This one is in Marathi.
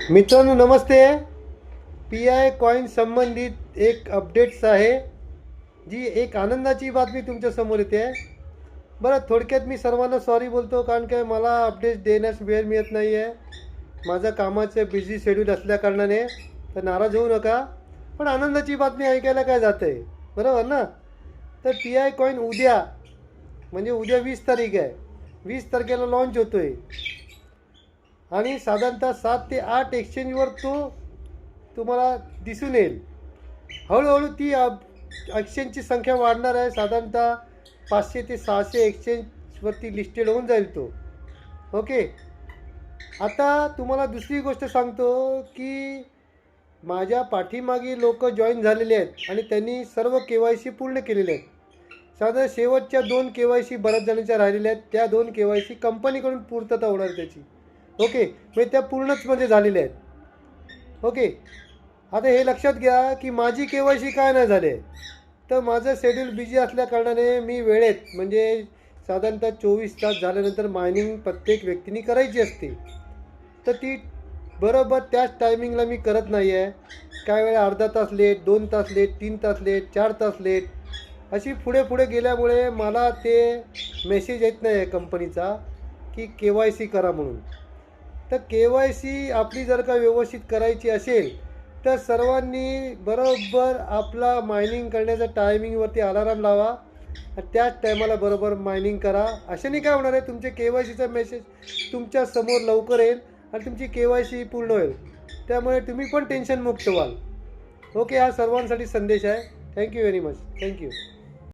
मित्रांनो नमस्ते. पी आय कॉईन संबंधित एक अपडेट्स आहे, जी एक आनंदाची बातमी तुमच्यासमोर येते आहे. बरं, थोडक्यात मी सर्वांना सॉरी बोलतो, कारण काय मला अपडेट्स देण्यास वेळ मिळत नाही आहे. माझं कामाचं बिझी शेड्यूल असल्याकारणाने, तर नाराज होऊ नका. पण आनंदाची बातमी ऐकायला काय जातं आहे, बरोबर ना? तर पी आय कॉईन उद्या, म्हणजे उद्या 20 तारीख आहे, 20 तारखेला लॉन्च होतो आहे. आणि साधारणतः 7 ते 8 एक्सचेंजवर तो तुम्हाला दिसून येईल. हळूहळू ती एक्सचेंजची संख्या वाढणार आहे. साधारणतः 500 ते 600 एक्सचेंजवरती लिस्टेड होऊन जाईल तो. ओके. आता तुम्हाला दुसरी गोष्ट सांगतो की माझ्या पाठीमागे लोक जॉईन झालेले आहेत आणि त्यांनी सर्व KYC पूर्ण केलेले आहेत. साधारण शेवटच्या 2 KYC बऱ्याच जणांच्या राहिलेल्या आहेत. त्या 2 KYC कंपनीकडून पूर्तता होणार त्याची. ओके, म्हणजे त्या पूर्णच म्हणजे झालेल्या आहेत. ओके. आता हे लक्षात घ्या की माझी KYC काय नाही झाले, तर माझं शेड्यूल बिझी असल्याकारणाने मी वेळेत, म्हणजे साधारणतः 24 तास झाल्यानंतर मायनिंग प्रत्येक व्यक्तीने करायची असते, तर ती बरोबर त्याच टायमिंगला मी करत नाही आहे. काय वेळा अर्धा तास लेट, 2 तास लेट, 3 तास लेट, 4 तास लेट, अशी पुढे पुढे गेल्यामुळे मला ते मेसेज येत नाही आहे कंपनीचा की KYC करा म्हणून. तर KYC आपली जर का व्यवस्थित करायची असेल, तर सर्वांनी बरोबर आपला मायनिंग करण्याच्या टायमिंगवरती अलाराम लावा आणि त्याच टायमाला बरोबर मायनिंग करा. अशाने काय होणार आहे, तुमचे KYCचा मेसेज तुमच्या समोर लवकर येईल आणि तुमची KYC पूर्ण होईल. त्यामुळे तुम्ही पण टेन्शनमुक्त व्हाल. ओके, हा सर्वांसाठी संदेश आहे. Thank you very much. थँक्यू.